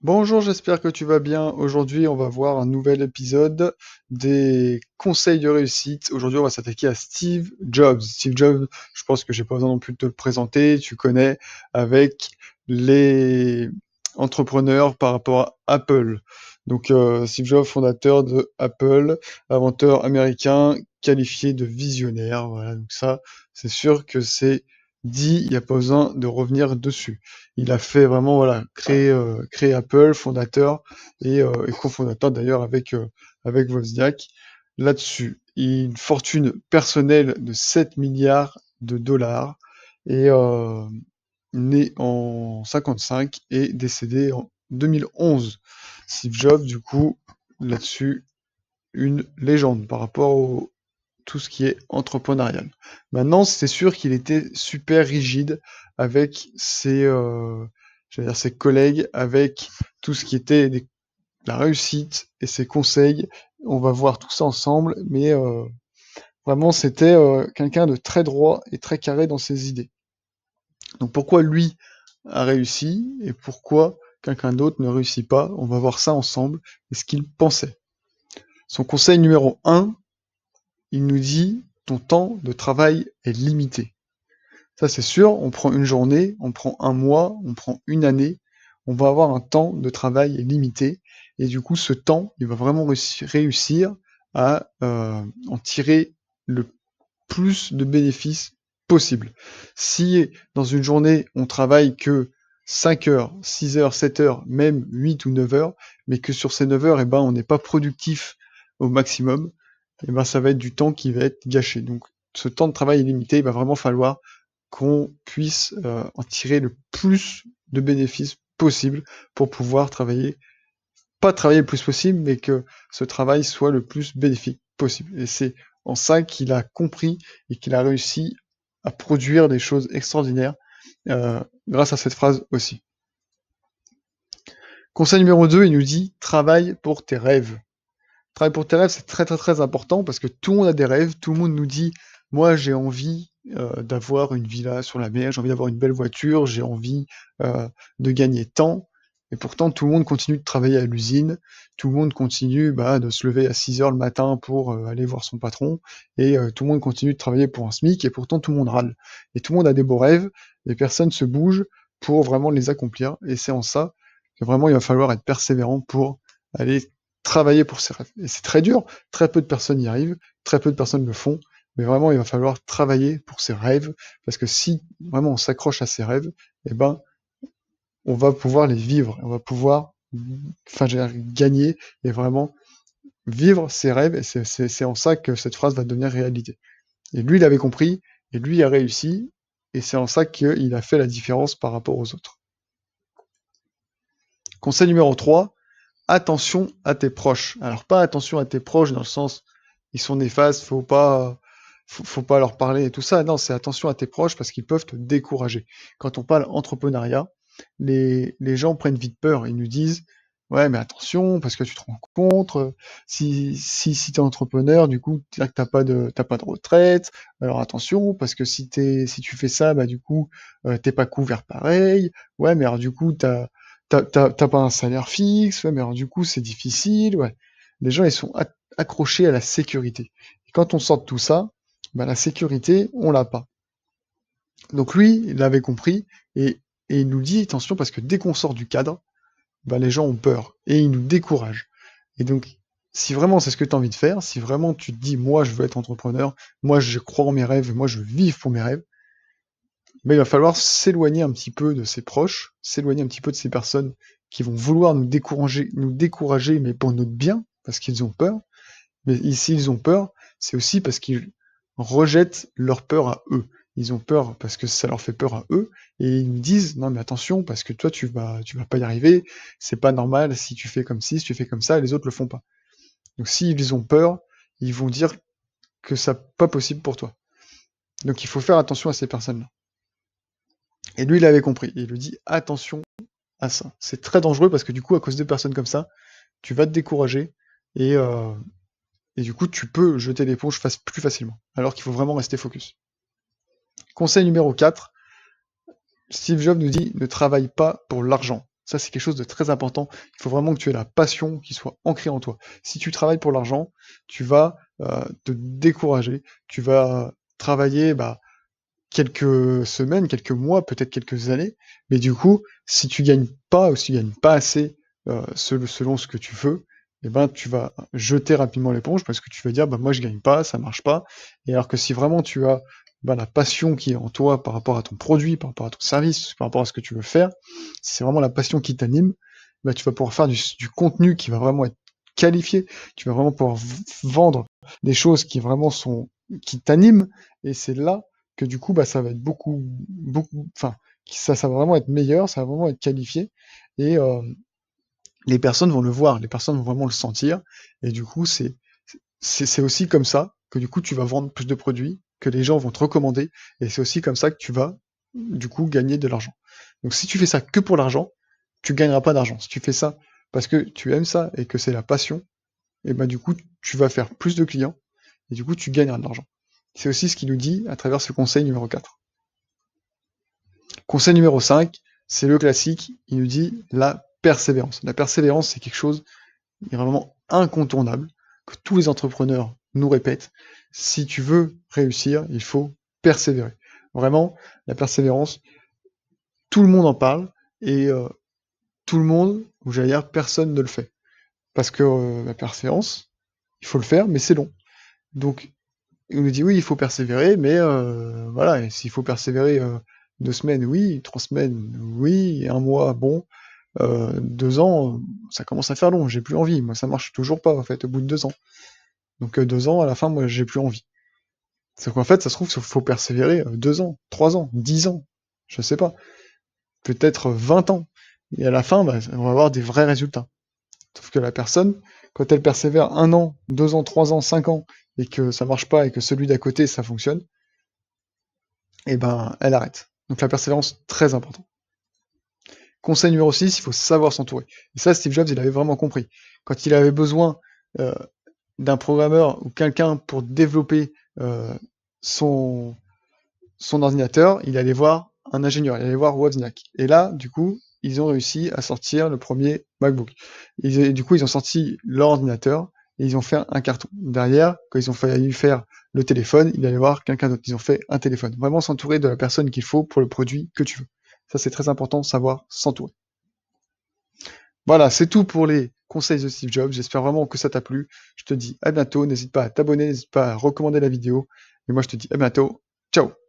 Bonjour, j'espère que tu vas bien. Aujourd'hui, on va voir un nouvel épisode des conseils de réussite. Aujourd'hui, on va s'attaquer à Steve Jobs. Steve Jobs, je pense que j'ai pas besoin non plus de te le présenter. Tu connais avec les entrepreneurs par rapport à Apple. Donc, Steve Jobs, fondateur de Apple, inventeur américain, qualifié de visionnaire. Voilà, donc ça, c'est sûr que c'est dit, il n'y a pas besoin de revenir dessus. Il a fait vraiment, voilà, créer Apple, fondateur et cofondateur d'ailleurs avec Wozniak là-dessus. Une fortune personnelle de 7 milliards de dollars et né en 55 et décédé en 2011. Steve Jobs, du coup, là-dessus, une légende par rapport au tout ce qui est entrepreneurial. Maintenant, c'est sûr qu'il était super rigide avec j'allais dire ses collègues, avec tout ce qui était la réussite et ses conseils. On va voir tout ça ensemble, mais vraiment, c'était quelqu'un de très droit et très carré dans ses idées. Donc pourquoi lui a réussi et pourquoi quelqu'un d'autre ne réussit pas? On va voir ça ensemble et ce qu'il pensait. Son conseil numéro un, il nous dit ton temps de travail est limité. Ça, c'est sûr, on prend une journée, on prend un mois, on prend une année, on va avoir un temps de travail limité, et du coup, ce temps, il va vraiment réussir à en tirer le plus de bénéfices possible. Si dans une journée, on travaille que 5 heures, 6 heures, 7 heures, même 8 ou 9 heures, mais que sur ces 9 heures, eh ben, on n'est pas productif au maximum, eh ben, ça va être du temps qui va être gâché. Donc, ce temps de travail est limité, il va vraiment falloir qu'on puisse en tirer le plus de bénéfices possible pour pouvoir travailler, pas travailler le plus possible, mais que ce travail soit le plus bénéfique possible. Et c'est en ça qu'il a compris et qu'il a réussi à produire des choses extraordinaires grâce à cette phrase aussi. Conseil numéro 2, il nous dit travaille pour tes rêves. Travaille pour tes rêves, c'est très très très important parce que tout le monde a des rêves, tout le monde nous dit moi j'ai envie d'avoir une villa sur la mer, j'ai envie d'avoir une belle voiture, j'ai envie de gagner tant, et pourtant tout le monde continue de travailler à l'usine, tout le monde continue de se lever à 6 heures le matin pour aller voir son patron, et tout le monde continue de travailler pour un SMIC, et pourtant tout le monde râle. Et tout le monde a des beaux rêves, et personne se bouge pour vraiment les accomplir, et c'est en ça que vraiment il va falloir être persévérant pour aller travailler pour ses rêves. Et c'est très dur, très peu de personnes y arrivent, très peu de personnes le font, mais vraiment il va falloir travailler pour ses rêves, parce que si vraiment on s'accroche à ses rêves, eh ben on va pouvoir les vivre, on va pouvoir gagner et vraiment vivre ses rêves, et c'est en ça que cette phrase va devenir réalité. Et lui, il avait compris, et lui il a réussi, et c'est en ça qu'il a fait la différence par rapport aux autres. Conseil numéro 3, attention à tes proches. Alors pas attention à tes proches dans le sens ils sont néfastes, faut pas leur parler et tout ça. Non, c'est attention à tes proches parce qu'ils peuvent te décourager. Quand on parle entrepreneuriat, les gens prennent vite peur. Ils nous disent ouais mais attention parce que tu te rends compte si t'es entrepreneur du coup t'as pas de retraite. Alors attention parce que si tu fais ça du coup t'es pas couvert pareil. Ouais mais alors du coup t'as pas un salaire fixe, ouais, mais alors du coup c'est difficile, ouais. Les gens ils sont accrochés à la sécurité. Et quand on sort de tout ça, la sécurité, on l'a pas. Donc lui, il l'avait compris et il nous dit attention parce que dès qu'on sort du cadre, les gens ont peur et ils nous découragent. Et donc, si vraiment c'est ce que tu as envie de faire, si vraiment tu te dis moi je veux être entrepreneur, moi je crois en mes rêves, moi je veux vivre pour mes rêves, il va falloir s'éloigner un petit peu de ses proches, s'éloigner un petit peu de ces personnes qui vont vouloir nous décourager, mais pour notre bien, parce qu'ils ont peur. Mais s'ils ont peur, c'est aussi parce qu'ils rejettent leur peur à eux. Ils ont peur parce que ça leur fait peur à eux, et ils nous disent non mais attention parce que toi tu vas pas y arriver, c'est pas normal si tu fais comme ci, si tu fais comme ça, et les autres le font pas. Donc s'ils ont peur, ils vont dire que c'est pas possible pour toi. Donc il faut faire attention à ces personnes-là. Et lui, il avait compris. Il lui dit attention à ça. C'est très dangereux parce que du coup, à cause de personnes comme ça, tu vas te décourager et, euh, et du coup, tu peux jeter l'éponge plus facilement. Alors qu'il faut vraiment rester focus. Conseil numéro 4, Steve Jobs nous dit ne travaille pas pour l'argent. Ça, c'est quelque chose de très important. Il faut vraiment que tu aies la passion qui soit ancrée en toi. Si tu travailles pour l'argent, tu vas te décourager, tu vas travailler quelques semaines, quelques mois, peut-être quelques années, mais du coup, si tu gagnes pas ou si tu gagnes pas assez selon ce que tu veux, eh ben tu vas jeter rapidement l'éponge parce que tu vas dire bah moi je gagne pas, ça marche pas. Et alors que si vraiment tu as la passion qui est en toi par rapport à ton produit, par rapport à ton service, par rapport à ce que tu veux faire, si c'est vraiment la passion qui t'anime, bah tu vas pouvoir faire du contenu qui va vraiment être qualifié, tu vas vraiment pouvoir vendre des choses qui vraiment sont qui t'animent, et c'est là que du coup, ça va être enfin, ça va vraiment être meilleur, ça va vraiment être qualifié, et les personnes vont le voir, les personnes vont vraiment le sentir, et du coup, c'est aussi comme ça que du coup, tu vas vendre plus de produits, que les gens vont te recommander, et c'est aussi comme ça que tu vas, du coup, gagner de l'argent. Donc, si tu fais ça que pour l'argent, tu gagneras pas d'argent. Si tu fais ça parce que tu aimes ça et que c'est la passion, et du coup, tu vas faire plus de clients, et du coup, tu gagneras de l'argent. C'est aussi ce qu'il nous dit à travers ce conseil numéro 4. Conseil numéro 5, c'est le classique, il nous dit la persévérance. La persévérance, c'est quelque chose qui est vraiment incontournable, que tous les entrepreneurs nous répètent. Si tu veux réussir, il faut persévérer. Vraiment, la persévérance, tout le monde en parle, et tout le monde, ou j'allais dire, personne ne le fait. Parce que la persévérance, il faut le faire, mais c'est long. Donc, il nous dit oui, il faut persévérer, mais voilà, et s'il faut persévérer 2 semaines, oui, 3 semaines, oui, un mois, bon, 2 ans, ça commence à faire long, j'ai plus envie. Moi, ça marche toujours pas, en fait, au bout de 2 ans. Donc 2 ans, à la fin, moi, j'ai plus envie. C'est qu'en fait, ça se trouve, il faut persévérer 2 ans, 3 ans, 10 ans, je sais pas, peut-être 20 ans. Et à la fin, on va avoir des vrais résultats. Sauf que la personne, quand elle persévère 1 an, 2 ans, 3 ans, 5 ans, et que ça marche pas, et que celui d'à côté, ça fonctionne, et elle arrête. Donc la persévérance, très important. Conseil numéro 6, il faut savoir s'entourer. Et ça, Steve Jobs, il avait vraiment compris. Quand il avait besoin euh, d'un programmeur ou quelqu'un pour développer son, son ordinateur, il allait voir un ingénieur, il allait voir Wozniak. Et là, du coup, ils ont réussi à sortir le premier MacBook. Et du coup, ils ont sorti leur ordinateur et ils ont fait un carton. Derrière, quand ils ont fallu faire le téléphone, il allait voir quelqu'un d'autre. Ils ont fait un téléphone. Vraiment s'entourer de la personne qu'il faut pour le produit que tu veux. Ça, c'est très important, savoir s'entourer. Voilà, c'est tout pour les conseils de Steve Jobs. J'espère vraiment que ça t'a plu. Je te dis à bientôt. N'hésite pas à t'abonner, n'hésite pas à recommander la vidéo. Et moi, je te dis à bientôt. Ciao!